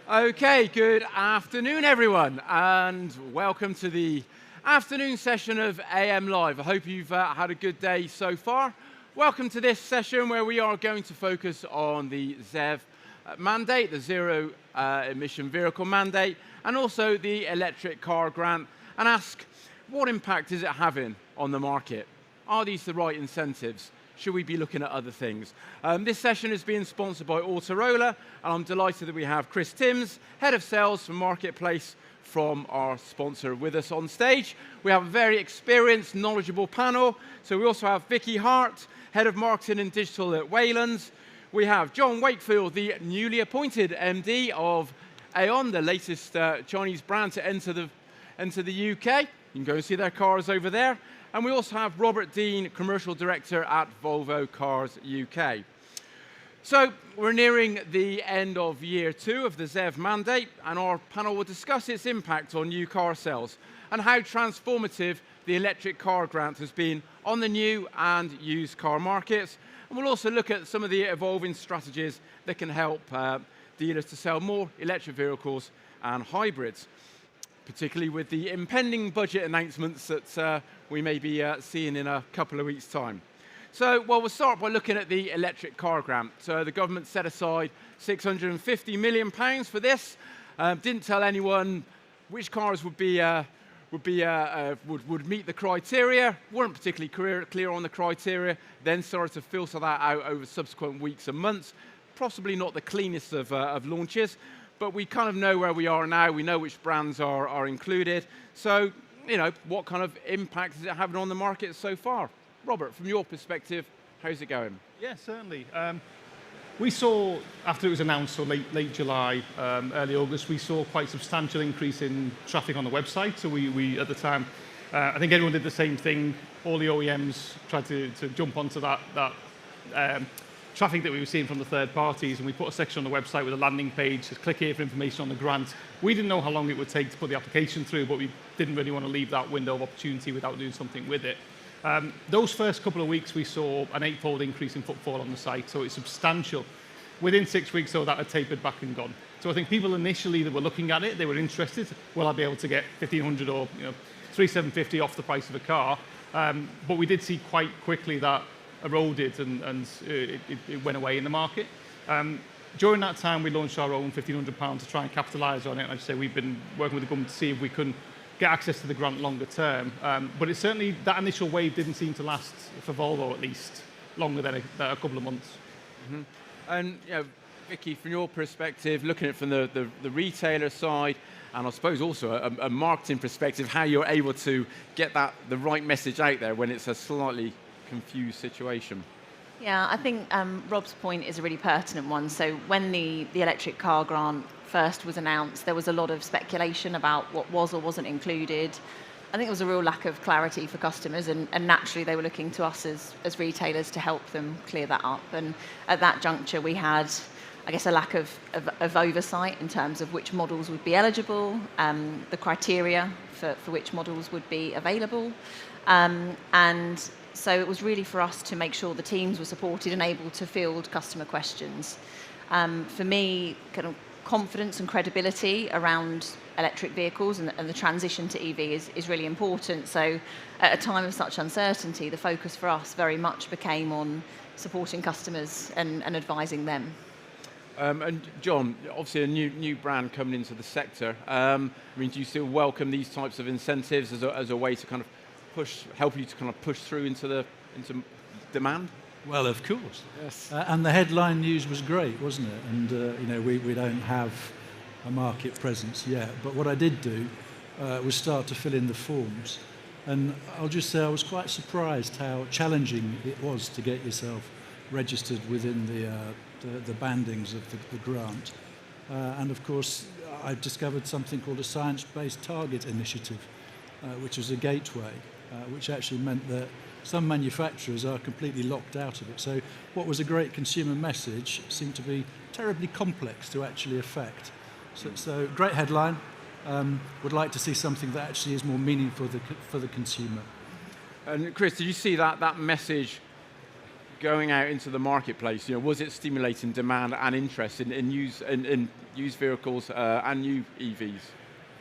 Okay, good afternoon, everyone, and welcome to the afternoon session of AM Live. I hope you've had a good day so far. Welcome to this session where we are going to focus on the ZEV mandate, the zero emission vehicle mandate, and also the electric car grant, and ask what impact is it having on the market? Are these the right incentives? Should we be looking at other things? This session is being sponsored by Autorola, and I'm delighted that we have Chris Timms, Head of Sales for Marketplace, from our sponsor with us on stage. We have a very experienced, knowledgeable panel. So we also have Vicky Hart, Head of Marketing and Digital at Waylands. We have Jon Wakefield, the newly appointed MD of Aion, the latest Chinese brand to enter the UK. You can go and see their cars over there. And we also have Deane, Commercial Director at Volvo Car UK. So we're nearing the end of year 2 of the ZEV mandate, and our panel will discuss its impact on new car sales and how transformative the electric car grant has been on the new and used car markets. And we'll also look at some of the evolving strategies that can help dealers to sell more electric vehicles and hybrids, particularly with the impending budget announcements that we may be seeing in a couple of weeks' time. So, well, we'll start by looking at the electric car grant. So the government set aside £650 million for this. Didn't tell anyone which cars would meet the criteria. Weren't particularly clear on the criteria. Then started to filter that out over subsequent weeks and months. Possibly not the cleanest of launches, but we kind of know where we are now. We know which brands are included. So, you know, what kind of impact is it having on the market so far? Robert, from your perspective, how's it going? Yeah, certainly. We saw, after it was announced, so late July, early August, we saw quite a substantial increase in traffic on the website. So we at the time, I think everyone did the same thing. All the OEMs tried to jump onto that traffic that we were seeing from the third parties, and we put a section on the website with a landing page, just click here for information on the grant. We didn't know how long it would take to put the application through, but we didn't really want to leave that window of opportunity without doing something with it. Those first couple of weeks, we saw an 8-fold increase in footfall on the site, so it's substantial. Within 6 weeks, though, that had tapered back and gone. So I think people initially that were looking at it, they were interested. Will I be able to get 1,500 or $3,750 off the price of a car? But we did see quite quickly that eroded and it went away in the market. During that time, we launched our own £1,500 to try and capitalise on it. And I'd say we've been working with the government to see if we can get access to the grant longer term. But it's certainly, that initial wave didn't seem to last, for Volvo at least, longer than a couple of months. Mm-hmm. And Vicky, from your perspective, looking at it from the retailer side, and I suppose also a marketing perspective, how you're able to get the right message out there when it's a slightly confused situation. Yeah, I think Rob's point is a really pertinent one. So when the electric car grant first was announced, there was a lot of speculation about what was or wasn't included. I think there was a real lack of clarity for customers, and naturally they were looking to us as retailers to help them clear that up. And at that juncture, we had, I guess, a lack of oversight in terms of which models would be eligible, the criteria for which models would be available, and so it was really for us to make sure the teams were supported and able to field customer questions. For me, kind of confidence and credibility around electric vehicles and the transition to EV is really important. So at a time of such uncertainty, the focus for us very much became on supporting customers and advising them. And Jon, obviously a new brand coming into the sector. I mean, do you still welcome these types of incentives as a way to kind of help you to kind of push through into demand? Well, of course. Yes. And the headline news was great, wasn't it? And we don't have a market presence yet. But what I did do was start to fill in the forms. And I'll just say I was quite surprised how challenging it was to get yourself registered within the bandings of the grant. And of course, I discovered something called a science-based target initiative, which was a gateway, which actually meant that some manufacturers are completely locked out of it. So what was a great consumer message seemed to be terribly complex to actually affect. So great headline. Would like to see something that actually is more meaningful for the consumer. And Chris, did you see that message going out into the marketplace, was it stimulating demand and interest in used vehicles and new EVs?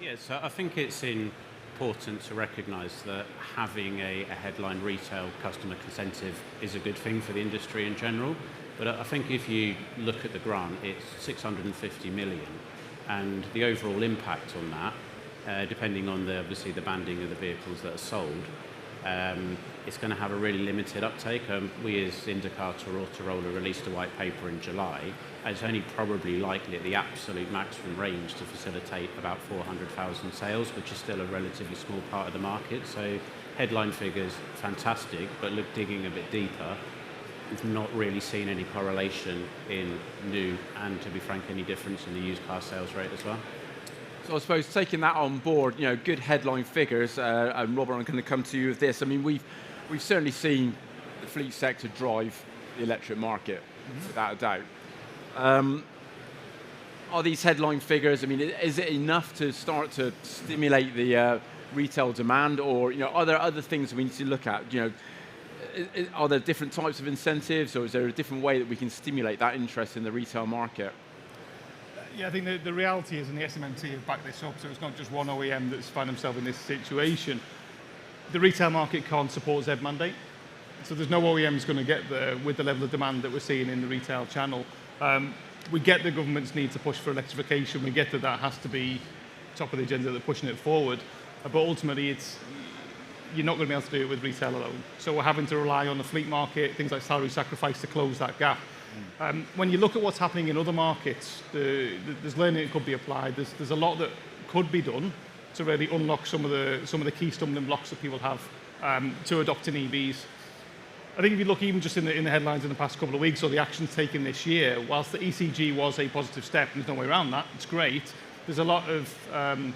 Yes, so I think it's important to recognise that having a headline retail customer incentive is a good thing for the industry in general. But I think if you look at the grant, it's 650 million, and the overall impact on that, depending on obviously the banding of the vehicles that are sold, it's going to have a really limited uptake. We as Indicator or Autorola released a white paper in July, and it's only probably likely at the absolute maximum range to facilitate about 400,000 sales, which is still a relatively small part of the market. So headline figures, fantastic, but digging a bit deeper, we've not really seen any correlation in new and, to be frank, any difference in the used car sales rate as well. So I suppose taking that on board, good headline figures, and Robert, I'm going to come to you with this. I mean, we've certainly seen the fleet sector drive the electric market, without a doubt. Are these headline figures, I mean, is it enough to start to stimulate the retail demand, or are there other things we need to look at? Are there different types of incentives, or is there a different way that we can stimulate that interest in the retail market? Yeah, I think the reality is, and the SMMT have backed this up, so it's not just one OEM that's found himself in this situation. The retail market can't support ZEV Mandate, so there's no OEM's going to get there with the level of demand that we're seeing in the retail channel. We get the government's need to push for electrification, we get that has to be top of the agenda, they're pushing it forward, but ultimately you're not going to be able to do it with retail alone. So we're having to rely on the fleet market, things like salary sacrifice to close that gap. When you look at what's happening in other markets, there's learning that could be applied. There's a lot that could be done to really unlock some of the key stumbling blocks that people have to adopting EVs. I think if you look even just in the headlines in the past couple of weeks, or the actions taken this year, whilst the ECG was a positive step, and there's no way around that, it's great, there's a lot of kind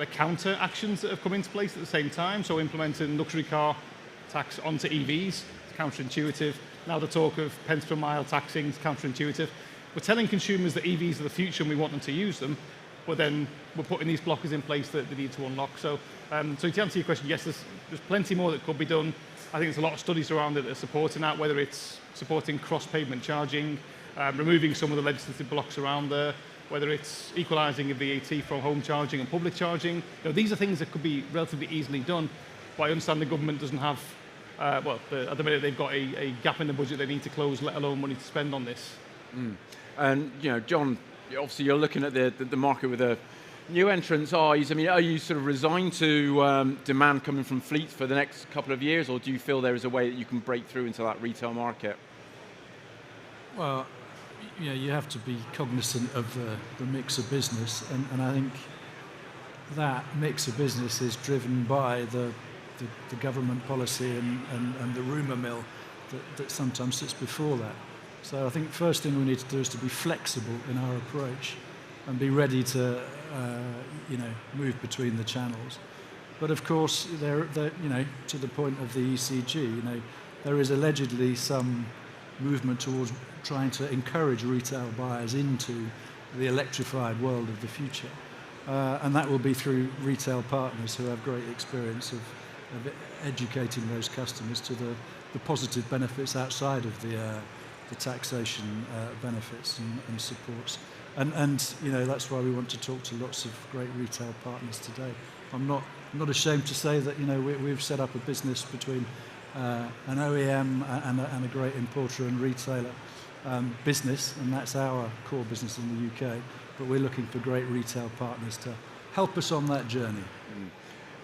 of counter actions that have come into place at the same time. So implementing luxury car tax onto EVs, it's counterintuitive. Now the talk of pence per mile taxing is counterintuitive. We're telling consumers that EVs are the future and we want them to use them, but then we're putting these blockers in place that they need to unlock. So to answer your question, yes, there's plenty more that could be done. I think there's a lot of studies around it that are supporting that, whether it's supporting cross-pavement charging, removing some of the legislative blocks around there, whether it's equalising a VAT from home charging and public charging. These are things that could be relatively easily done, but I understand the government doesn't have, at the minute they've got a gap in the budget they need to close, let alone money to spend on this. And, Jon, obviously you're looking at the market with a new entrant's eyes. I mean, are you sort of resigned to demand coming from fleets for the next couple of years, or do you feel there is a way that you can break through into that retail market? Well, you have to be cognizant of the mix of business, and I think that mix of business is driven by the government policy and the rumour mill that sometimes sits before that. So I think first thing we need to do is to be flexible in our approach and be ready to move between the channels. But of course, to the point of the ECG, there is allegedly some movement towards trying to encourage retail buyers into the electrified world of the future. And that will be through retail partners who have great experience of educating those customers to the positive benefits outside of the taxation benefits and supports. And that's why we want to talk to lots of great retail partners today. I'm not ashamed to say that we've set up a business between an OEM and a great importer and retailer business, and that's our core business in the UK. But we're looking for great retail partners to help us on that journey.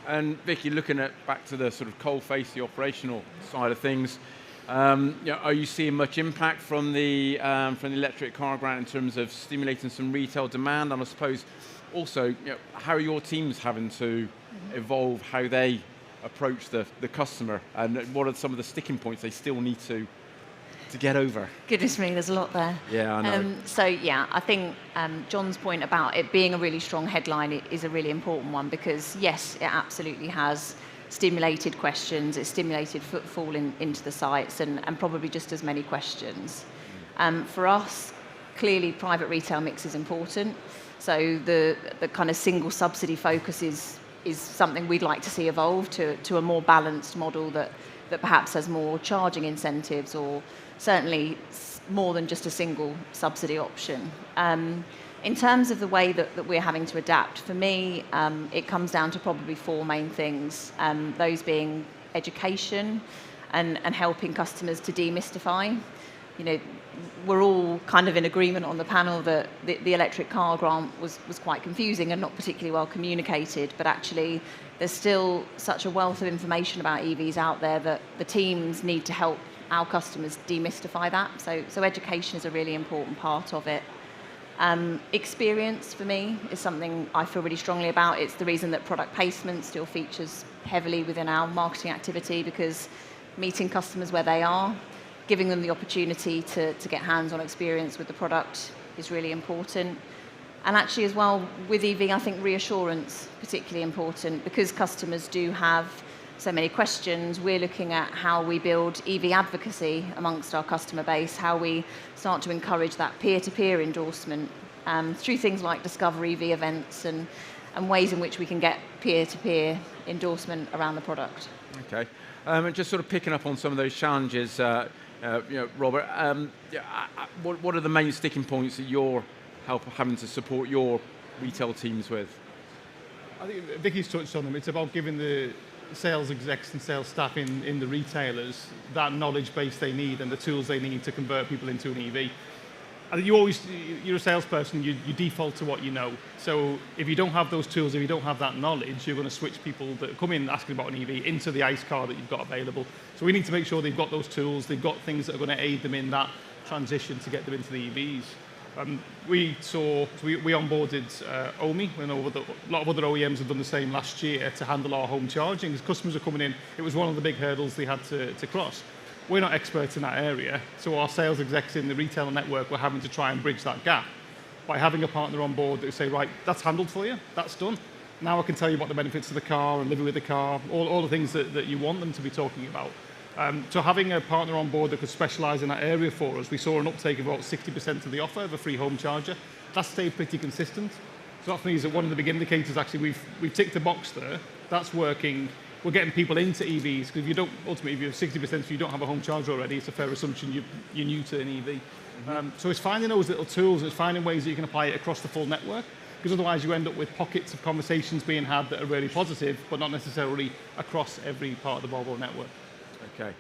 And Vicky, looking back to the sort of coalface, the operational side of things, are you seeing much impact from the electric car grant in terms of stimulating some retail demand? And I suppose also, how are your teams having to evolve how they approach the customer, and what are some of the sticking points they still need to get over? Goodness me, there's a lot there. Yeah, I know. I think Jon's point about it being a really strong headline is a really important one, because yes, it absolutely has stimulated questions, it's stimulated footfall into the sites, and probably just as many questions. For us, clearly private retail mix is important, so the kind of single subsidy focus is something we'd like to see evolve to a more balanced model that that perhaps has more charging incentives, or certainly more than just a single subsidy option. In terms of the way that we're having to adapt, for me, it comes down to probably four main things, those being education and helping customers to demystify. You know, we're all kind of in agreement on the panel that the electric car grant was quite confusing and not particularly well communicated, but actually there's still such a wealth of information about EVs out there that the teams need to help our customers demystify that. So education is a really important part of it. Experience for me is something I feel really strongly about. It's the reason that product placement still features heavily within our marketing activity, because meeting customers where they are, giving them the opportunity to get hands-on experience with the product is really important. And actually as well, with EV, I think reassurance particularly important, because customers do have so many questions. We're looking at how we build EV advocacy amongst our customer base, how we start to encourage that peer-to-peer endorsement through things like Discover EV events and ways in which we can get peer-to-peer endorsement around the product. Okay, and just sort of picking up on some of those challenges, Robert, what are the main sticking points that you're having to support your retail teams with? I think Vicky's touched on them. It's about giving the sales execs and sales staff in the retailers that knowledge base they need and the tools they need to convert people into an EV. I think you're a salesperson, you default to what you know. So if you don't have those tools, if you don't have that knowledge, you're going to switch people that come in asking about an EV into the ICE car that you've got available. So we need to make sure they've got those tools, they've got things that are going to aid them in that transition to get them into the EVs. We onboarded OMI, and a lot of other OEMs have done the same last year to handle our home charging. As customers are coming in, it was one of the big hurdles they had to cross. We're not experts in that area, so our sales execs in the retail network were having to try and bridge that gap by having a partner on board that would say, right, that's handled for you, that's done. Now I can tell you about the benefits of the car and living with the car, all the things that you want them to be talking about. So having a partner on board that could specialise in that area for us, we saw an uptake of about 60% of the offer of a free home charger. That stayed pretty consistent. So that means that one of the big indicators, actually, we've ticked a box there. That's working. We're getting people into EVs, because if you don't, ultimately, if you're 60%, if you don't have a home charger already, it's a fair assumption you're new to an EV. So it's finding those little tools, it's finding ways that you can apply it across the full network, because otherwise you end up with pockets of conversations being had that are really positive, but not necessarily across every part of the Volvo network. Okay.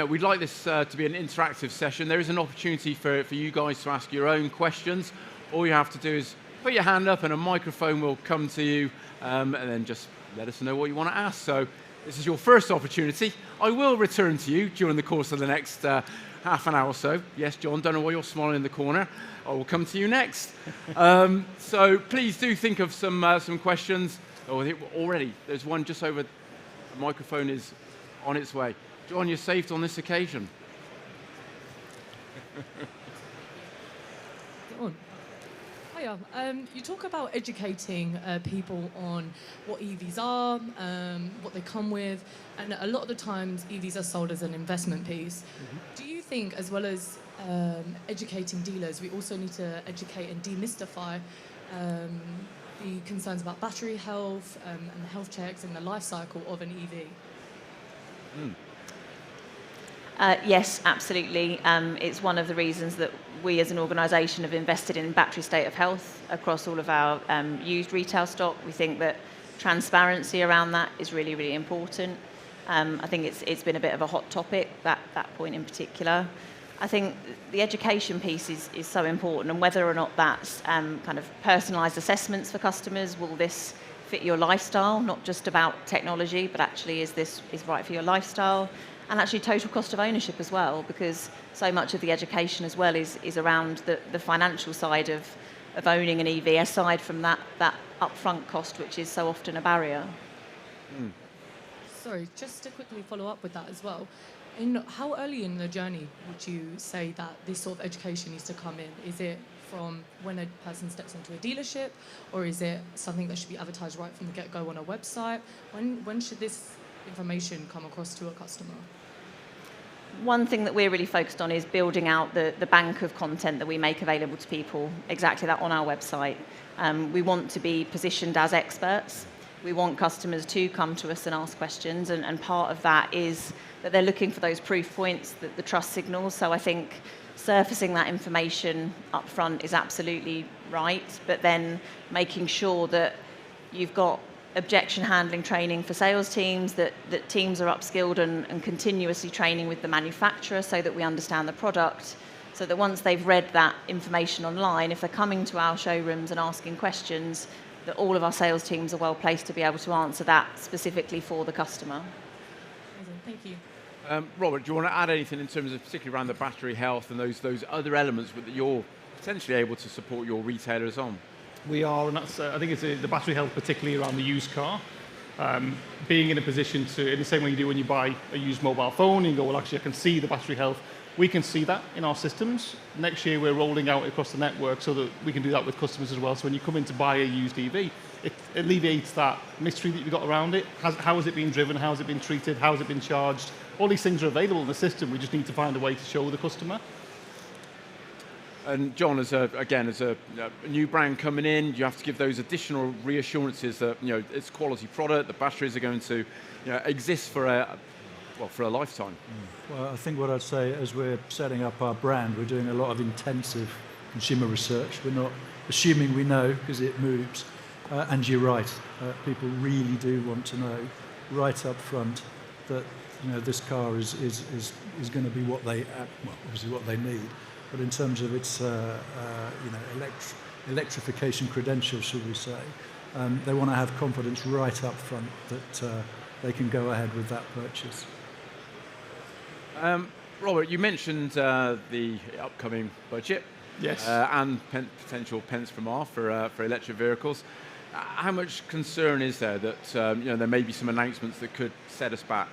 We'd like this to be an interactive session. There is an opportunity for you guys to ask your own questions. All you have to do is put your hand up and a microphone will come to you, and then just let us know what you want to ask. So this is your first opportunity. I will return to you during the course of the next half an hour or so. Yes, John, don't know why you're smiling in the corner. I will come to you next. So please do think of some questions. Oh, already, there's one just over. The microphone is on its way. John, you're saved on this occasion. Hiya. You talk about educating people on what EVs are, what they come with, and a lot of the times EVs are sold as an investment piece. Mm-hmm. Do you think, as well as educating dealers, we also need to educate and demystify the concerns about battery health and the health checks and the life cycle of an EV? Yes, absolutely. It's one of the reasons that we as an organisation have invested in battery state of health across all of our used retail stock. We think that transparency around that is really, really important. I think it's been a bit of a hot topic, that point in particular. I think the education piece is so important, and whether or not that's kind of personalised assessments for customers. Will this fit your lifestyle? Not just about technology, but actually is this right for your lifestyle? And actually total cost of ownership as well, because so much of the education as well is around the financial side of owning an EV, aside from that upfront cost, which is so often a barrier. Sorry, just to quickly follow up with that as well. How early in the journey would you say that this sort of education needs to come in? Is it from when a person steps into a dealership, or is it something that should be advertised right from the get-go on a website? When should this information come across to a customer? One thing that we're really focused on is building out the bank of content that we make available to people, exactly that on our website. We want to be positioned as experts. We want customers to come to us and ask questions, and part of that is that they're looking for those proof points, the trust signals. So I think surfacing that information up front is absolutely right, but then making sure that you've got objection handling training for sales teams, that teams are upskilled and continuously training with the manufacturer so that we understand the product, so that once they've read that information online, if they're coming to our showrooms and asking questions, that all of our sales teams are well placed to be able to answer that specifically for the customer. Amazing. Thank you. Robert, do you want to add anything in terms of particularly around the battery health and those other elements that you're potentially able to support your retailers on? We are, and that's, I think it's the battery health, particularly around the used car. Being in a position to, in the same way you do when you buy a used mobile phone, you go, well, actually, I can see the battery health. We can see that in our systems. Next year, we're rolling out across the network so that we can do that with customers as well. So when you come in to buy a used EV, it alleviates that mystery that you've got around it. How has it been driven? How has it been treated? How has it been charged? All these things are available in the system. We just need to find a way to show the customer. And Jon, as a new brand coming in, you have to give those additional reassurances that it's quality product. The batteries are going to exist for a lifetime. Well, I think what I'd say, as we're setting up our brand, we're doing a lot of intensive consumer research. We're not assuming we know, because it moves. And you're right, people really do want to know right up front that this car is going to be what they obviously what they need. But in terms of its electrification credentials, should we say, they want to have confidence right up front that they can go ahead with that purchase. Robert, you mentioned the upcoming budget, yes, and potential pence per mile for electric vehicles. How much concern is there that there may be some announcements that could set us back?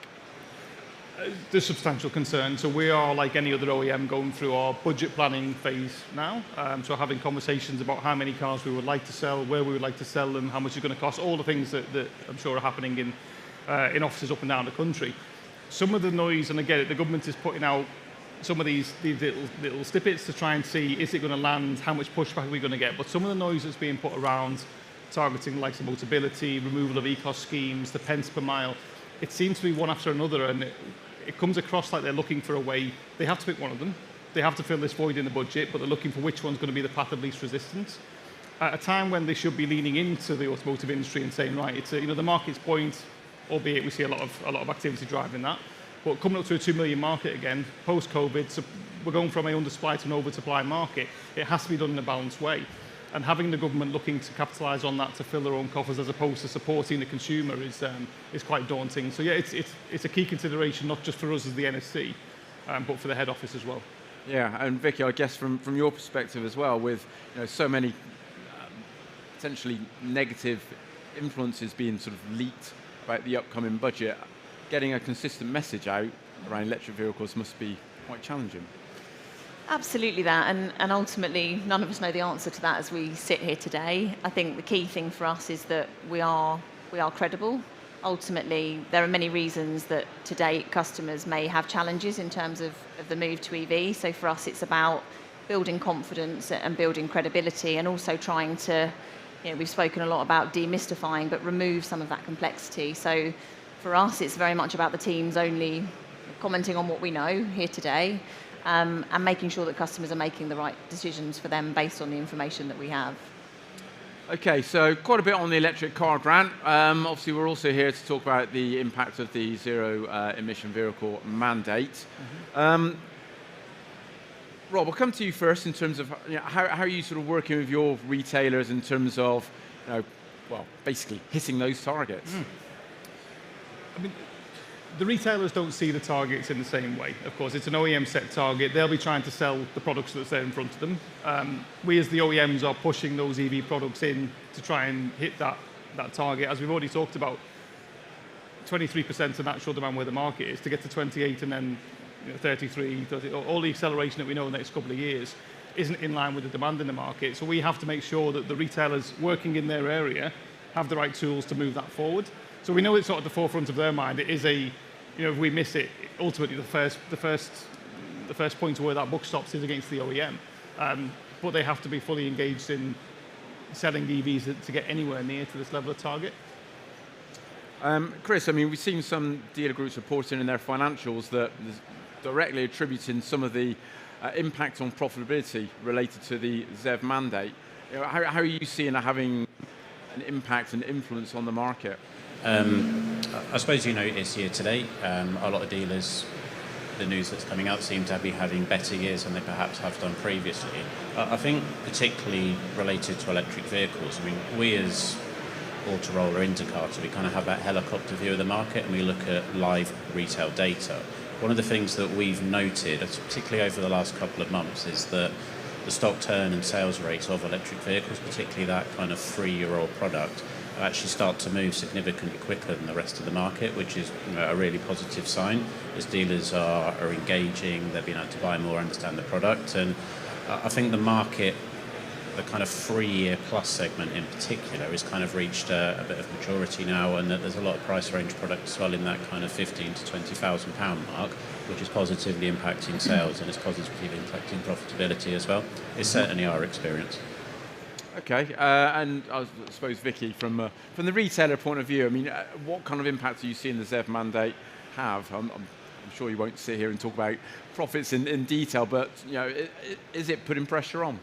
There's substantial concern. So we are, like any other OEM, going through our budget planning phase now. So having conversations about how many cars we would like to sell, where we would like to sell them, how much it's going to cost, all the things that I'm sure are happening in offices up and down the country. Some of the noise, and again, the government is putting out some of these little snippets to try and see, is it going to land, how much pushback are we going to get? But some of the noise that's being put around targeting likes of Motability, removal of ECOS schemes, the pence per mile, it seems to be one after another, and it comes across like they're looking for a way. They have to pick one of them. They have to fill this void in the budget, but they're looking for which one's going to be the path of least resistance. At a time when they should be leaning into the automotive industry and saying, right, it's the market's point, albeit we see a lot of activity driving that. But coming up to a 2 million market again, post-COVID, so we're going from an undersupply to an oversupply market. It has to be done in a balanced way. And having the government looking to capitalise on that to fill their own coffers as opposed to supporting the consumer is quite daunting. So yeah, it's a key consideration, not just for us as the NSC, but for the head office as well. Yeah, and Vicky, I guess from your perspective as well, with so many potentially negative influences being sort of leaked about the upcoming budget, getting a consistent message out around electric vehicles must be quite challenging. Absolutely that, and ultimately none of us know the answer to that as we sit here today. I think the key thing for us is that we are credible. Ultimately, there are many reasons that to date customers may have challenges in terms of the move to EV. So for us, it's about building confidence and building credibility, and also trying to, we've spoken a lot about demystifying, but remove some of that complexity. So for us, it's very much about the teams only commenting on what we know here today. And making sure that customers are making the right decisions for them based on the information that we have. Okay, so quite a bit on the electric car grant. Obviously, we're also here to talk about the impact of the zero emission vehicle mandate. Rob, I'll come to you first in terms of how are you sort of working with your retailers in terms of, basically hitting those targets? I mean, the retailers don't see the targets in the same way. Of course, it's an OEM set target. They'll be trying to sell the products that's there in front of them. We as the OEMs are pushing those EV products in to try and hit that target. As we've already talked about, 23% of natural demand where the market is, to get to 28 and then 33, 30, all the acceleration that we know in the next couple of years isn't in line with the demand in the market. So we have to make sure that the retailers working in their area have the right tools to move that forward. So we know it's sort of the forefront of their mind. It is if we miss it, ultimately the first point to where that buck stops is against the OEM. But they have to be fully engaged in selling EVs to get anywhere near to this level of target. Chris, I mean, we've seen some dealer groups reporting in their financials that there's directly attributing some of the impact on profitability related to the ZEV mandate. You know, how are you seeing it having an impact and influence on the market? I suppose you notice year to date, a lot of dealers, the news that's coming out seem to be having better years than they perhaps have done previously. I think particularly related to electric vehicles, I mean, we as Autorola Intercar, we kind of have that helicopter view of the market and we look at live retail data. One of the things that we've noted, particularly over the last couple of months, is that the stock turn and sales rates of electric vehicles, particularly that kind of 3-year-old product, actually start to move significantly quicker than the rest of the market, which is, you know, a really positive sign as dealers are engaging, they're being able to buy more, understand the product. And I think the market, the kind of 3-year plus segment in particular, has kind of reached a bit of maturity now, and that there's a lot of price range products as well in that kind of £15,000 to £20,000 mark, which is positively impacting sales and is positively impacting profitability as well. It's certainly our experience. Okay, and I suppose, Vicky, from the retailer point of view, I mean, what kind of impact are you seeing the ZEV mandate have? I'm sure you won't sit here and talk about profits in detail, but you know, is it putting pressure on?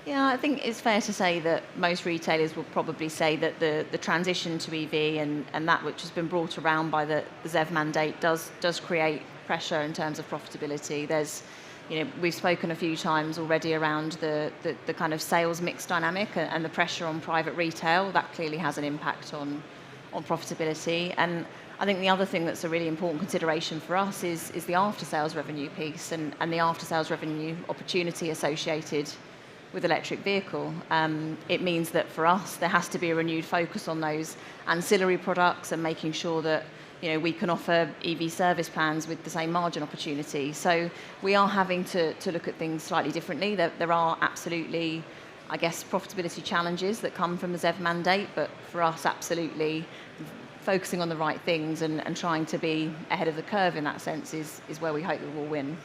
Yeah, I think it's fair to say that most retailers will probably say that the transition to EV and that which has been brought around by the ZEV mandate does create pressure in terms of profitability. There's, you know, we've spoken a few times already around the kind of sales mix dynamic and the pressure on private retail. That clearly has an impact on profitability. And I think the other thing that's a really important consideration for us is the after-sales revenue piece and the after-sales revenue opportunity associated with electric vehicle. It means that for us, there has to be a renewed focus on those ancillary products and making sure that, you know, we can offer EV service plans with the same margin opportunity. So we are having to look at things slightly differently. There are absolutely, I guess, profitability challenges that come from the ZEV mandate, but for us, absolutely focusing on the right things and trying to be ahead of the curve in that sense is where we hope we will win.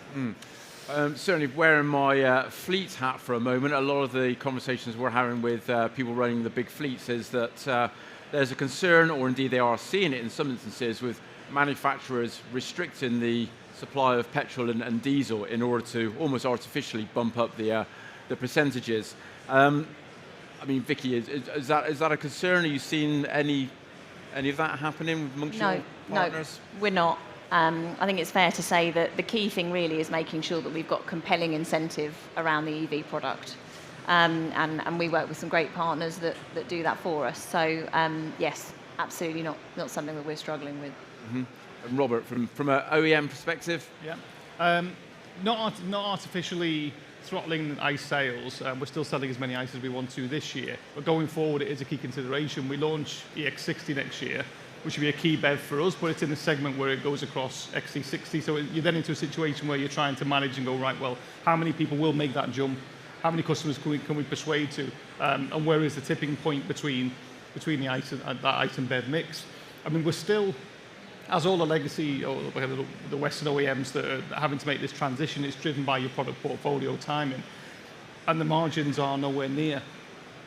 Certainly wearing my fleet hat for a moment, a lot of the conversations we're having with people running the big fleets is that there's a concern, or indeed they are seeing it in some instances, with manufacturers restricting the supply of petrol and diesel in order to almost artificially bump up the percentages. I mean, Vicky, is that a concern? Are you seeing any of that happening amongst your partners? No, we're not. I think it's fair to say that the key thing really is making sure that we've got compelling incentive around the EV product. And we work with some great partners that do that for us. So yes, absolutely not something that we're struggling with. And Robert, from an OEM perspective? Yeah, not artificially throttling ICE sales. We're still selling as many ICE as we want to this year, but going forward it is a key consideration. We launch EX60 next year, which will be a key BEV for us, but it's in the segment where it goes across XC60. So you're then into a situation where you're trying to manage and go, right, well, how many people will make that jump? How many customers can we persuade to? And where is the tipping point between the ICE and that ICE and BEV mix? I mean, we're still, as all the legacy or the Western OEMs that are having to make this transition, it's driven by your product portfolio timing. And the margins are nowhere near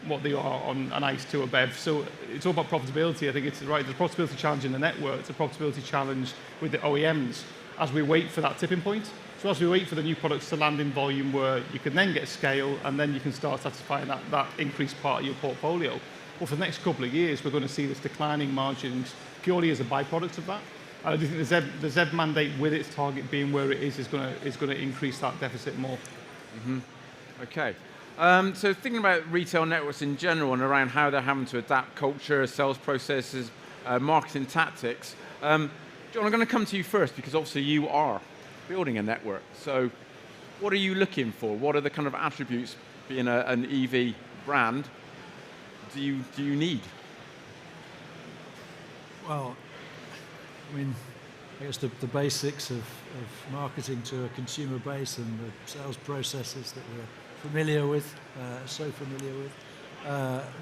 what they are on an ICE to a BEV. So it's all about profitability. I think it's right. There's a profitability challenge in the network. It's a profitability challenge with the OEMs as we wait for that tipping point. So as we wait for the new products to land in volume where you can then get scale and then you can start satisfying that increased part of your portfolio. Well, for the next couple of years, we're going to see this declining margins purely as a byproduct of that. I do think the ZEV mandate, with its target being where it is going to increase that deficit more. Okay. So thinking about retail networks in general and around how they're having to adapt culture, sales processes, marketing tactics. Jon, I'm going to come to you first because obviously you are building a network. So what are you looking for? What are the kind of attributes, being an EV brand, do you need? Well, I mean, I guess the basics of marketing to a consumer base and the sales processes that we're familiar with,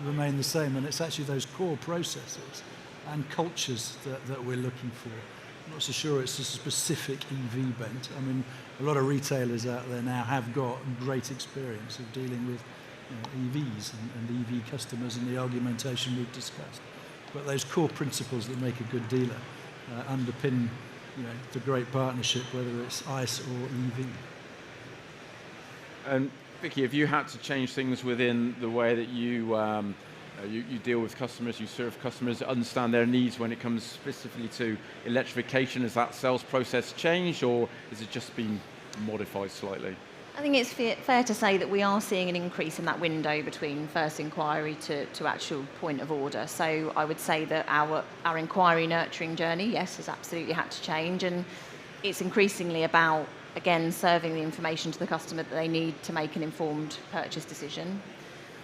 remain the same. And it's actually those core processes and cultures that we're looking for. I'm not so sure it's a specific EV bent. I mean, a lot of retailers out there now have got great experience of dealing with EVs and EV customers and the argumentation we've discussed. but those core principles that make a good dealer underpin the great partnership, whether it's ICE or EV. And Vicky, have you had to change things within the way that you deal with customers, you serve customers, understand their needs when it comes specifically to electrification? Has that sales process changed, or has it just been modified slightly? I think it's fair to say that we are seeing an increase in that window between first inquiry to actual point of order. So I would say that our inquiry nurturing journey, yes, has absolutely had to change, and it's increasingly about, again, serving the information to the customer that they need to make an informed purchase decision.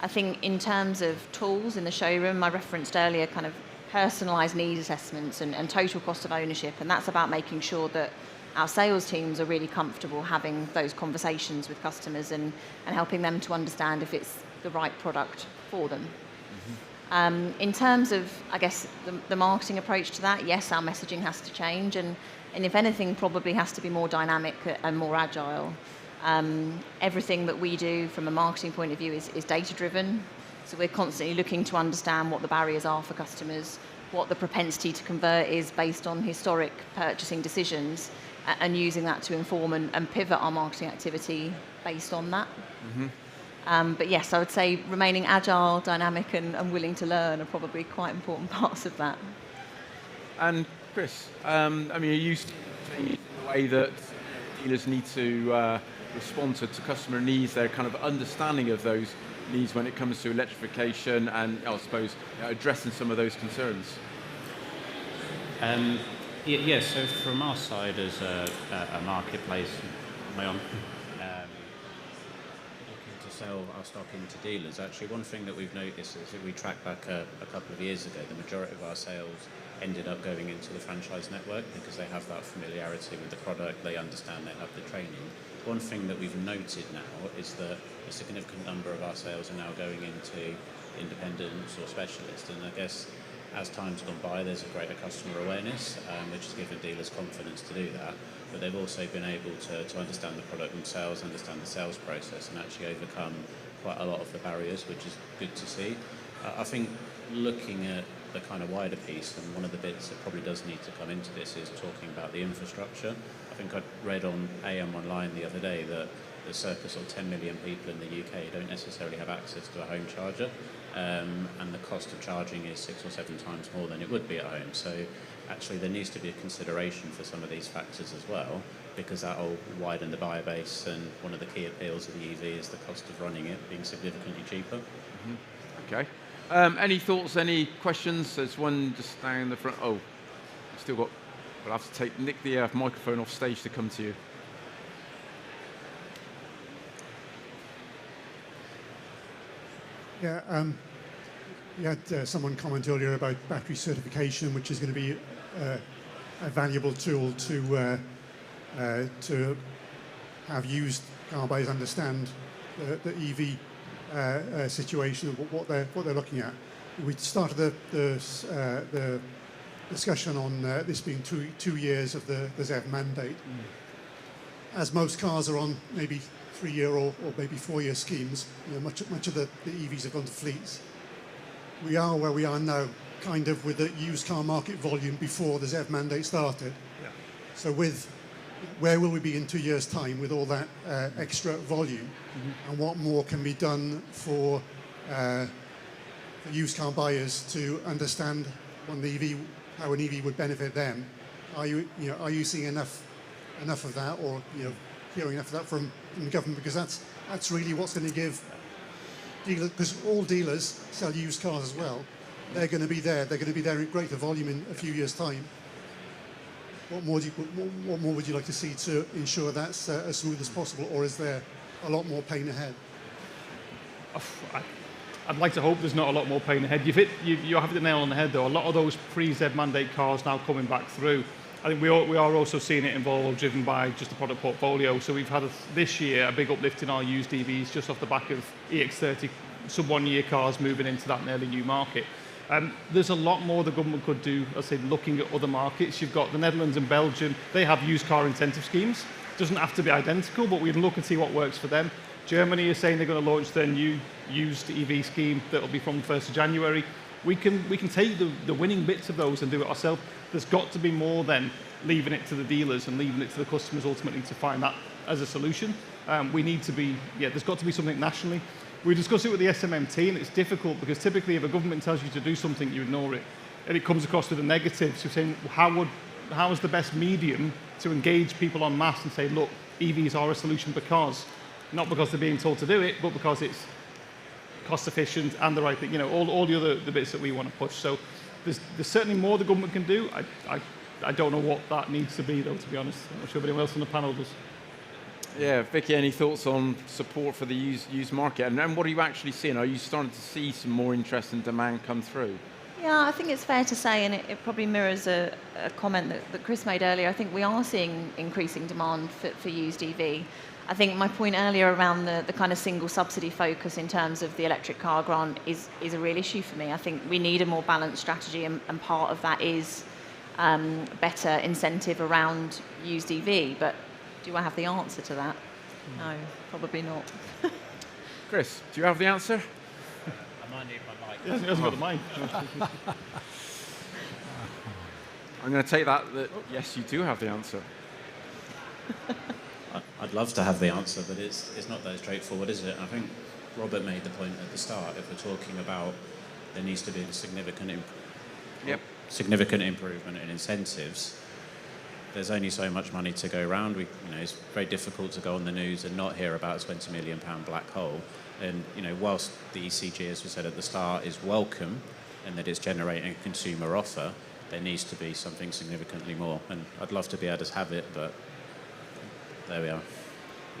I think in terms of tools in the showroom, I referenced earlier kind of personalised need assessments and total cost of ownership, and that's about making sure that our sales teams are really comfortable having those conversations with customers and helping them to understand if it's the right product for them. In terms of, I guess, the marketing approach to that, yes, our messaging has to change, and if anything, probably has to be more dynamic and more agile. Everything that we do from a marketing point of view is data-driven, so we're constantly looking to understand what the barriers are for customers, what the propensity to convert is based on historic purchasing decisions, and using that to inform and pivot our marketing activity based on that. But yes, I would say remaining agile, dynamic, and willing to learn are probably quite important parts of that. And Chris, I mean, are you seeing the way that dealers need to respond to customer needs, their kind of understanding of those needs when it comes to electrification and, I suppose, addressing some of those concerns? Yes, so from our side as a marketplace, am I on? Looking to sell our stock into dealers, actually one thing that we've noticed is that we tracked back a couple of years ago, the majority of our sales ended up going into the franchise network because they have that familiarity with the product, they understand, they have the training. One thing that we've noted now is that a significant number of our sales are now going into independents or specialists, and I guess as time's gone by, there's a greater customer awareness, which has given dealers confidence to do that. But they've also been able to understand the product themselves, understand the sales process, and actually overcome quite a lot of the barriers, which is good to see. I think looking at the kind of wider piece, and one of the bits that probably does need to come into this is talking about the infrastructure. I think I read on Aion online the other day that the circa sort of 10 million people in the UK don't necessarily have access to a home charger, and the cost of charging is 6 or 7 times more than it would be at home. So actually there needs to be a consideration for some of these factors as well, because that will widen the buyer base, and one of the key appeals of the EV is the cost of running it being significantly cheaper. Okay. Any thoughts, any questions? There's one just down the front. Oh, still got, we'll have to nick the microphone off stage to come to you. Yeah, you had someone comment earlier about battery certification, which is going to be a valuable tool to have used car buyers understand the EV situation and what they're looking at. We started the discussion on this being two years of the ZEV mandate. As most cars are on maybe 3-year or maybe 4-year schemes, much of the EVs have gone to fleets. We are where we are now, kind of with the used car market volume before the ZEV mandate started. Yeah. So where will we be in 2 years' time with all that extra volume, and what more can be done for used car buyers to understand how an EV would benefit them? Are you seeing enough of that, or hearing enough of that from the government? Because that's really what's going to give dealers, because all dealers sell used cars as well. They're going to be there. They're going to be there in greater volume in a few years' time. What more would you like to see to ensure that's as smooth as possible, or is there a lot more pain ahead? I'd like to hope there's not a lot more pain ahead. You have the nail on the head, though. A lot of those pre-ZEV mandate cars now coming back through. I think we are also seeing it in Volvo, driven by just the product portfolio. So we've had this year a big uplift in our used EVs just off the back of EX30 sub-1-year cars moving into that nearly new market. There's a lot more the government could do, I say, looking at other markets. You've got the Netherlands and Belgium. They have used car incentive schemes. It doesn't have to be identical, but we can look and see what works for them. Germany is saying they're going to launch their new used EV scheme that will be from the 1st of January. We can take the winning bits of those and do it ourselves. There's got to be more than leaving it to the dealers and leaving it to the customers ultimately to find that as a solution. We need to be, there's got to be something nationally. We discussed it with the SMMT, and it's difficult because typically if a government tells you to do something, you ignore it. And it comes across with a negative. So saying, how is the best medium to engage people en masse and say, look, EVs are a solution because, not because they're being told to do it, but because it's cost efficient and the right thing, all the bits that we want to push. So there's certainly more the government can do. I don't know what that needs to be, though, to be honest. I'm not sure if anyone else on the panel does. Yeah, Vicky, any thoughts on support for the used market? And what are you actually seeing? Are you starting to see some more interest and demand come through? Yeah, I think it's fair to say, and it probably mirrors a comment that Chris made earlier, I think we are seeing increasing demand for used EV. I think my point earlier around the kind of single subsidy focus in terms of the electric car grant is a real issue for me. I think we need a more balanced strategy, and part of that is better incentive around used EV. But do I have the answer to that? No, probably not. Chris, do you have the answer? I might need my mic. He hasn't got the mic. I'm going to take that yes, you do have the answer. I'd love to have the answer, but it's not that straightforward, is it? I think Robert made the point at the start. If we're talking about there needs to be a significant improvement in incentives, there's only so much money to go around. It's very difficult to go on the news and not hear about a £20 million black hole. And whilst the ECG, as we said at the start, is welcome and that it's generating a consumer offer, there needs to be something significantly more. And I'd love to be able to have it, but there we are.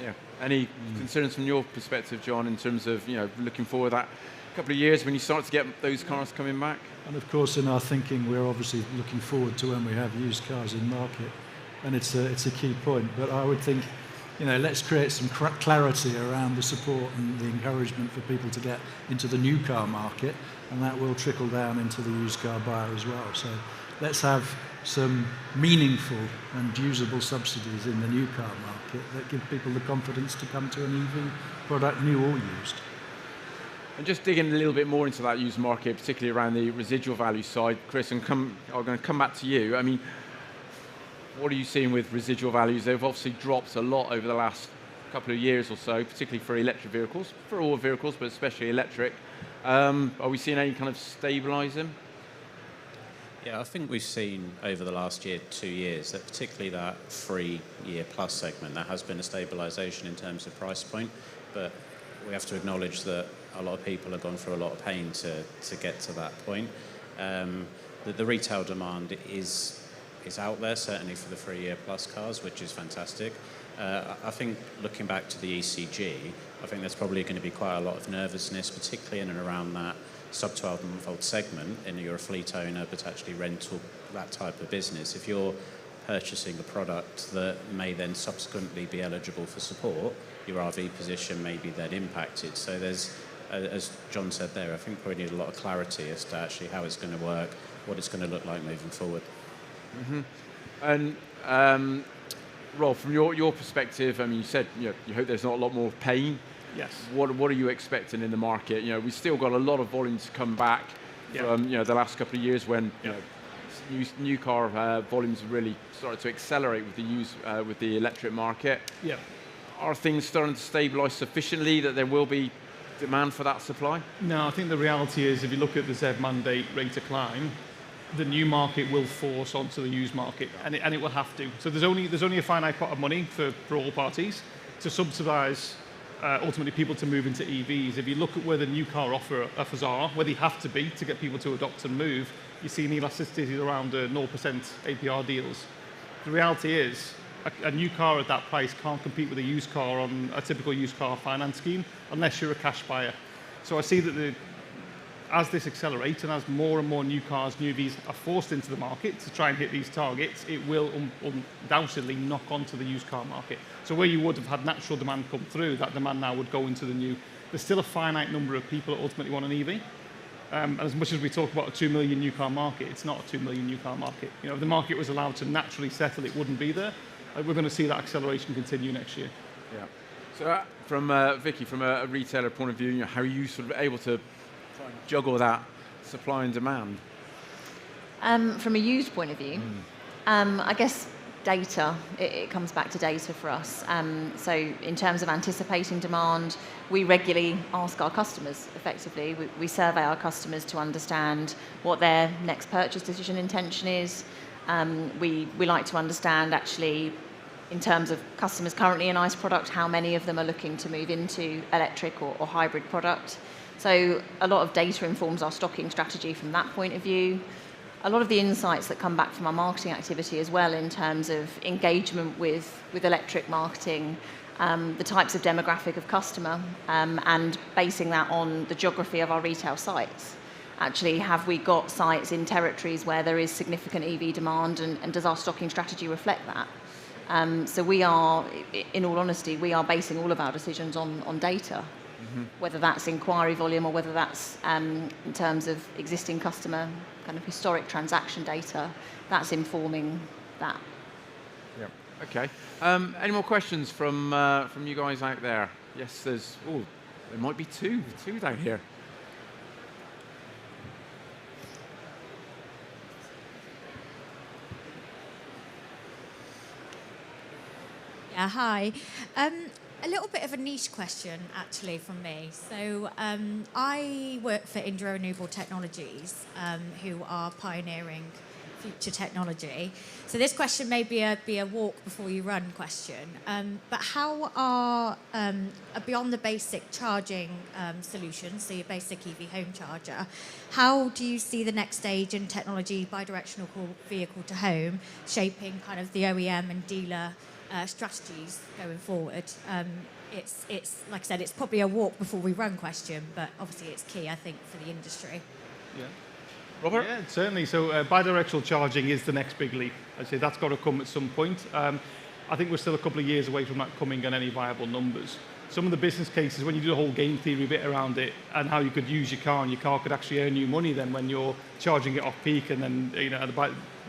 Yeah. Any concerns from your perspective, Jon, in terms of looking forward that couple of years when you start to get those cars coming back? And of course, in our thinking, we're obviously looking forward to when we have used cars in market, and it's a key point. But I would think, let's create some clarity around the support and the encouragement for people to get into the new car market, and that will trickle down into the used car buyer as well. So let's have some meaningful and usable subsidies in the new car market that give people the confidence to come to an EV product, new or used. And just digging a little bit more into that used market, particularly around the residual value side, Chris, I'm going to come back to you. I mean, what are you seeing with residual values? They've obviously dropped a lot over the last couple of years or so, particularly for electric vehicles, for all vehicles, but especially electric. Are we seeing any kind of stabilising? Yeah, I think we've seen over the last 2 years that particularly that 3-year plus segment, there has been a stabilisation in terms of price point, but we have to acknowledge that a lot of people have gone through a lot of pain to get to that point. The retail demand is out there, certainly for the 3-year plus cars, which is fantastic. I think looking back to the ECG, I think there's probably going to be quite a lot of nervousness, particularly in and around that sub 12-month-old segment, and you're a fleet owner, but actually rental, that type of business. If you're purchasing a product that may then subsequently be eligible for support, your RV position may be then impacted. So there's, as Jon said there, I think we need a lot of clarity as to actually how it's going to work, what it's going to look like moving forward. Mm-hmm. And Rob, from your perspective, I mean, you said you hope there's not a lot more pain. Yes. What are you expecting in the market? We've still got a lot of volume to come back from the last couple of years when new car volumes really started to accelerate with the electric market. Yeah. Are things starting to stabilise sufficiently that there will be demand for that supply? No, I think the reality is if you look at the ZEV Mandate rate of climb, the new market will force onto the used market, and it will have to. So there's only a finite pot of money for all parties to subsidise ultimately people to move into EVs. If you look at where the new car offers are, where they have to be to get people to adopt and move, you see an elasticity around 0% APR deals. The reality is a new car at that price can't compete with a used car on a typical used car finance scheme unless you're a cash buyer. So I see that as this accelerates and as more and more new cars, new EVs are forced into the market to try and hit these targets, it will undoubtedly knock onto the used car market. So where you would have had natural demand come through, that demand now would go into the new. There's still a finite number of people that ultimately want an EV. And as much as we talk about a 2 million new car market, it's not a 2 million new car market. If the market was allowed to naturally settle, it wouldn't be there. We're going to see that acceleration continue next year. Yeah. So from Vicky, from a retailer point of view, how are you sort of able to try and juggle that supply and demand? From a used point of view, I guess data, it comes back to data for us. So in terms of anticipating demand, we regularly ask our customers, effectively. We survey our customers to understand what their next purchase decision intention is. We like to understand, actually, in terms of customers currently in ICE product, how many of them are looking to move into electric or hybrid product. So a lot of data informs our stocking strategy from that point of view. A lot of the insights that come back from our marketing activity as well, in terms of engagement with electric marketing, the types of demographic of customer, and basing that on the geography of our retail sites. Actually, have we got sites in territories where there is significant EV demand, and does our stocking strategy reflect that? So we are, in all honesty, we are basing all of our decisions on data, whether that's inquiry volume or whether that's in terms of existing customer kind of historic transaction data, that's informing that. Yeah. Okay. Any more questions from you guys out there? Yes, there might be two down here. Yeah, hi. A little bit of a niche question, actually, from me. So I work for Indra Renewable Technologies, who are pioneering future technology. So this question may be a walk before you run question. But how are, beyond the basic charging solutions, so your basic EV home charger, how do you see the next stage in technology, bidirectional vehicle to home, shaping kind of the OEM and dealer strategies going forward? It's like I said, it's probably a walk before we run question, but obviously it's key, I think, for the industry. Yeah. Robert? Yeah, certainly. So bidirectional charging is the next big leap. I'd say that's got to come at some point. I think we're still a couple of years away from that coming on any viable numbers. Some of the business cases, when you do the whole game theory bit around it and how you could use your car, and your car could actually earn you money then when you're charging it off peak, and then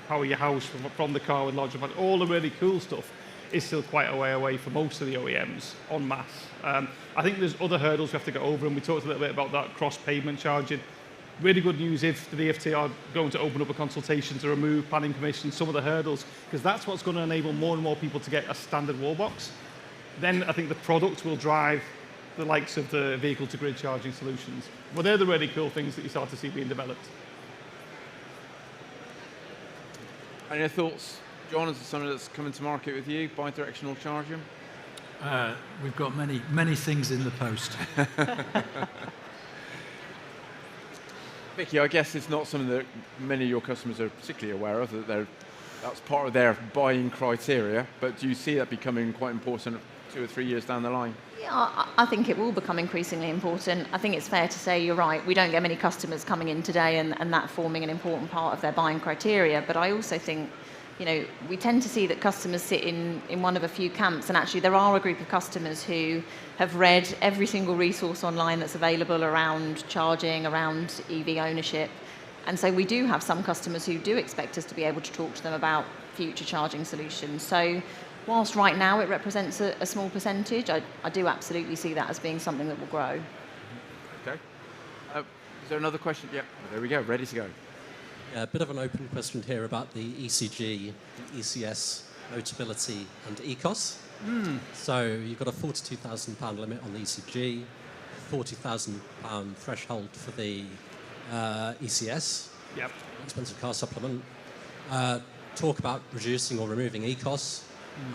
power your house from the car with larger batteries, all the really cool stuff is still quite a way away for most of the OEMs en masse. I think there's other hurdles we have to get over, and we talked a little bit about that cross-pavement charging. Really good news if the DfT are going to open up a consultation to remove planning permission, some of the hurdles, because that's what's going to enable more and more people to get a standard wall box. Then I think the product will drive the likes of the vehicle-to-grid charging solutions. Well, they're the really cool things that you start to see being developed. Any thoughts, John, as something that's coming to market with you, bi-directional charging? We've got many things in the post. Vicky, I guess it's not something that many of your customers are particularly aware of, that that's part of their buying criteria, but do you see that becoming quite important 2 or 3 years down the line? Yeah, I think it will become increasingly important. I think it's fair to say you're right. We don't get many customers coming in today and that forming an important part of their buying criteria. But I also think, we tend to see that customers sit in one of a few camps, and actually there are a group of customers who have read every single resource online that's available around charging, around EV ownership. And so we do have some customers who do expect us to be able to talk to them about future charging solutions. So whilst right now it represents a small percentage, I do absolutely see that as being something that will grow. Okay. Is there another question? Yeah, there we go, ready to go. Yeah, a bit of an open question here about the ECG, ECS, Motability and ECOS. So you've got a £42,000 limit on the ECG, £40,000 threshold for the ECS, Yep. expensive car supplement. Talk about reducing or removing ECOS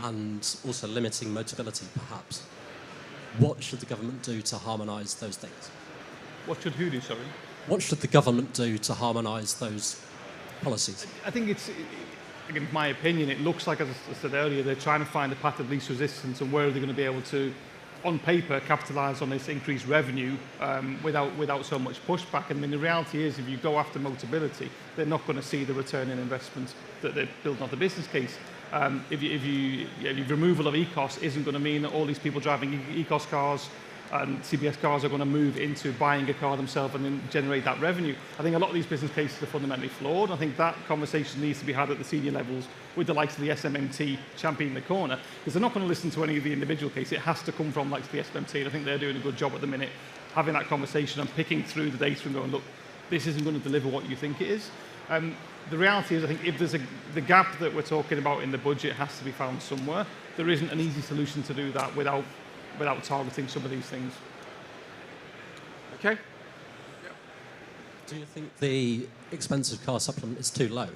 and also limiting Motability, perhaps. What should the government do to harmonise those things? What should who do, sorry? What should the government do to harmonise those policies? I think it's, again, in my opinion, it looks like, as I said earlier, they're trying to find a path of least resistance and where are they going to be able to, on paper, capitalise on this increased revenue without so much pushback. And I mean, the reality is, if you go after Motability, they're not going to see the return in investment that they're building on the business case. If removal of ECOS isn't going to mean that all these people driving ECOS cars and CBS cars are going to move into buying a car themselves and then generate that revenue. I think a lot of these business cases are fundamentally flawed. I think that conversation needs to be had at the senior levels with the likes of the SMMT championing the corner, because they're not going to listen to any of the individual cases. It has to come from like the SMMT, and I think they're doing a good job at the minute having that conversation and picking through the data and going, look, this isn't going to deliver what you think it is. The reality is, I think if there's the gap that we're talking about in the budget has to be found somewhere. There isn't an easy solution to do that without targeting some of these things. Okay. Do you think the expensive car supplement is too low?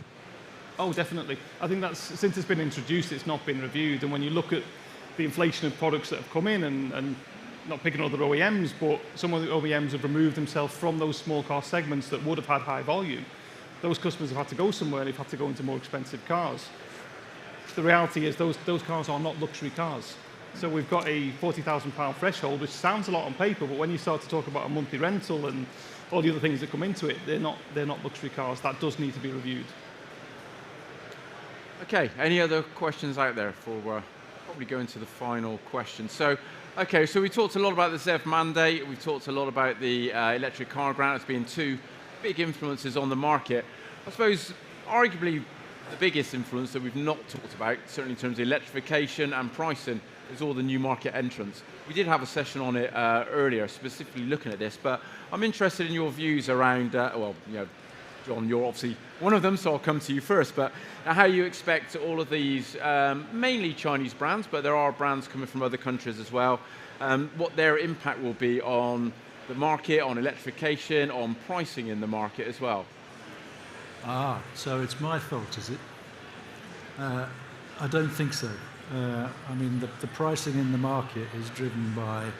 Oh, definitely. I think that's, since it's been introduced, it's not been reviewed. And when you look at the inflation of products that have come in, and not picking other OEMs, but some of the OEMs have removed themselves from those small car segments that would have had high volume. Those customers have had to go somewhere, they've had to go into more expensive cars. The reality is those cars are not luxury cars. So we've got a £40,000 threshold, which sounds a lot on paper, but when you start to talk about a monthly rental and all the other things that come into it, they're not luxury cars. That does need to be reviewed. Okay, any other questions out there before we're probably going to the final question? So, okay, so we talked a lot about the ZEV mandate. We've talked a lot about the electric car grant as being two big influences on the market. I suppose, arguably, the biggest influence that we've not talked about, certainly in terms of electrification and pricing, is all the new market entrants. We did have a session on it earlier, specifically looking at this, but I'm interested in your views around, well, you know, Jon, you're obviously one of them, so I'll come to you first, but how you expect all of these, mainly Chinese brands, but there are brands coming from other countries as well, what their impact will be on the market, on electrification, on pricing in the market as well. So it's my fault, is it? I don't think so. I mean, the pricing in the market is driven by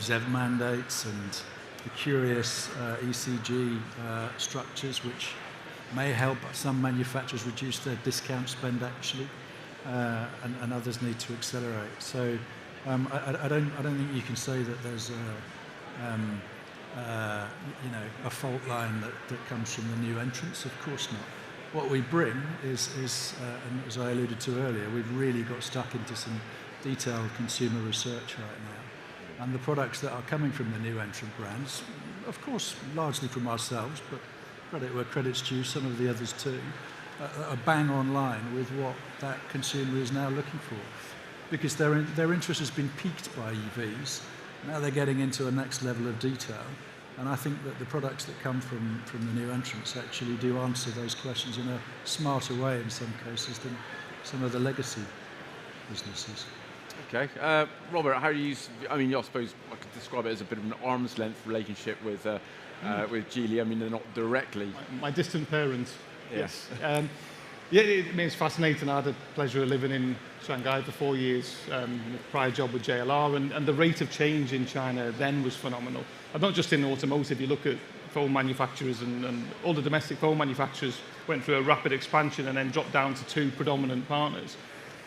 ZEV mandates and the curious ECG structures, which may help some manufacturers reduce their discount spend actually, and others need to accelerate. So I don't think you can say that there's a fault line that comes from the new entrants. Of course not. What we bring is and as I alluded to earlier, we've really got stuck into some detailed consumer research right now. And the products that are coming from the new entrant brands, of course, largely from ourselves, but credit where credit's due, some of the others too, are bang on line with what that consumer is now looking for. Because their interest has been piqued by EVs. Now they're getting into a next level of detail. And I think that the products that come from the new entrants actually do answer those questions in a smarter way in some cases than some of the legacy businesses. Okay. Robert, how do you, I mean, I suppose I could describe it as a bit of an arm's length relationship with Geely. I mean, they're not directly. My distant parents. Yes. Yeah, it means fascinating. I had the pleasure of living in Shanghai for 4 years, in a prior job with JLR, and the rate of change in China then was phenomenal. And not just in automotive, you look at phone manufacturers and all the domestic phone manufacturers went through a rapid expansion and then dropped down to two predominant partners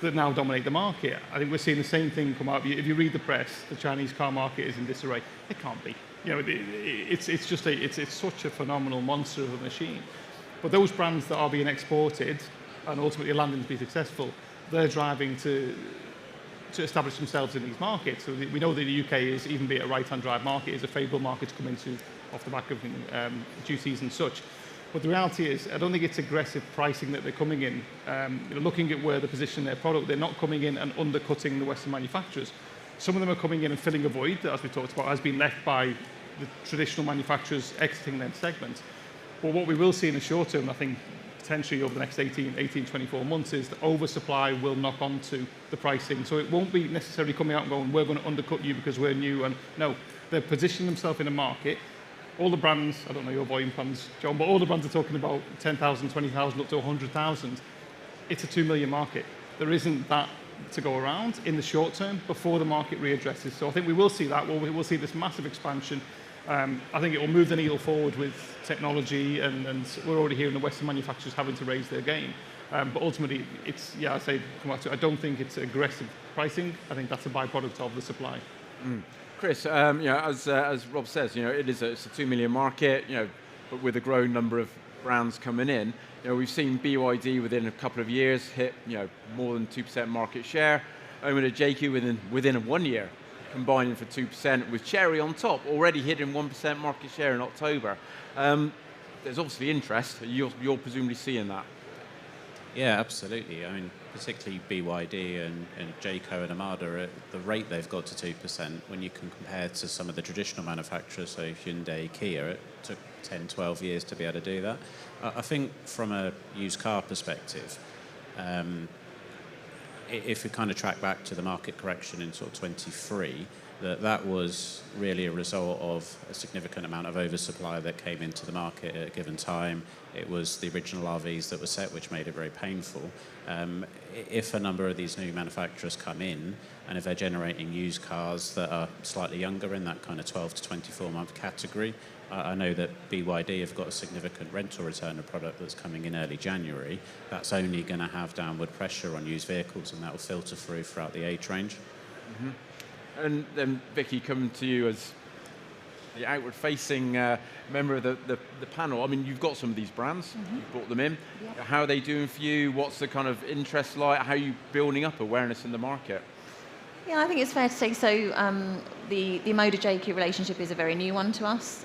that now dominate the market. I think we're seeing the same thing come out. If you read the press, the Chinese car market is in disarray. It can't be. You know, it's such a phenomenal monster of a machine. But those brands that are being exported and ultimately landing to be successful, they're driving to establish themselves in these markets. So we know that the UK is, even be it a right-hand drive market, is a favourable market to come into off the back of duties and such. But the reality is, I don't think it's aggressive pricing that they're coming in. Looking at where they position their product, they're not coming in and undercutting the Western manufacturers. Some of them are coming in and filling a void that, as we talked about, has been left by the traditional manufacturers exiting their segment. But what we will see in the short term, I think, potentially over the next 18, 24 months, is the oversupply will knock onto the pricing. So it won't be necessarily coming out and going, we're going to undercut you because we're new. And no, they're positioning themselves in a market. All the brands, I don't know your volume plans, Jon, but all the brands are talking about 10,000, 20,000, up to 100,000. It's a 2 million market. There isn't that to go around in the short term before the market readdresses. So I think we will see that. We'll see this massive expansion. I think it will move the needle forward with technology, and we're already hearing the Western manufacturers having to raise their game. But ultimately, it's, yeah, I say, come back to it, I don't think it's aggressive pricing. I think that's a byproduct of the supply. Chris, you know, as Rob says, you know, it's a 2 million market, you know, but with a growing number of brands coming in. You know, we've seen BYD within a couple of years hit, you know, more than 2% market share. Aion and JQ within 1 year, combining for 2%, with Chery on top, already hitting 1% market share in October. There's obviously interest. You're presumably seeing that. Yeah, absolutely. I mean, particularly BYD and Jayco and Armada, at the rate they've got to 2%, when you can compare to some of the traditional manufacturers, so Hyundai, Kia, it took 10, 12 years to be able to do that. I think from a used car perspective, if we kind of track back to the market correction in sort of 23, that was really a result of a significant amount of oversupply that came into the market at a given time. It was the original RVs that were set, which made it very painful. If a number of these new manufacturers come in, and if they're generating used cars that are slightly younger in that kind of 12 to 24 month category, I know that BYD have got a significant rental return of product that's coming in early January. That's only going to have downward pressure on used vehicles, and that will filter throughout the age range. Mm-hmm. And then, Vicky, coming to you as the outward-facing member of the panel. I mean, you've got some of these brands. You've brought them in. Yep. How are they doing for you? What's the kind of interest like? How are you building up awareness in the market? Yeah, I think it's fair to say so. The Motor JQ relationship is a very new one to us.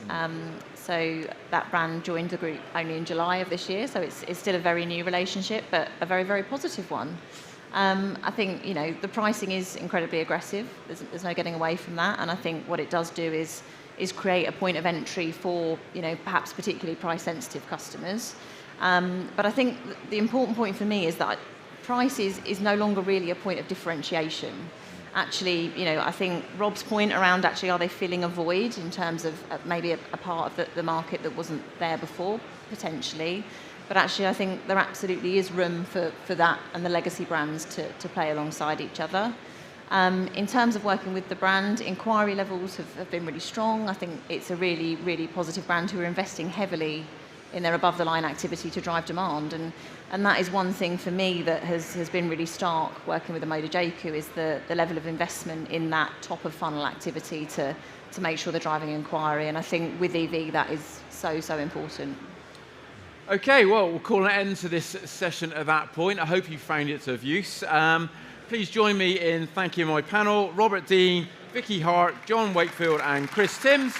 So that brand joined the group only in July of this year, so it's still a very new relationship, but a very, very positive one. I think, the pricing is incredibly aggressive. There's no getting away from that. And I think what it does do is create a point of entry for, perhaps particularly price-sensitive customers. But I think the important point for me is that price is no longer really a point of differentiation. Actually, I think Rob's point around actually are they filling a void in terms of maybe a part of the market that wasn't there before, potentially. But actually, I think there absolutely is room for that and the legacy brands to play alongside each other. In terms of working with the brand, inquiry levels have been really strong. I think it's a really, really positive brand who are investing heavily in their above-the-line activity to drive demand. And that is one thing for me that has been really stark working with the Motor JQ is the level of investment in that top-of-funnel activity to make sure they're driving inquiry. And I think with EV, that is so, so important. Okay, well, we'll call an end to this session at that point. I hope you found it of use. Please join me in thanking my panel, Robert Deane, Vicky Hart, Jon Wakefield and Chris Timms.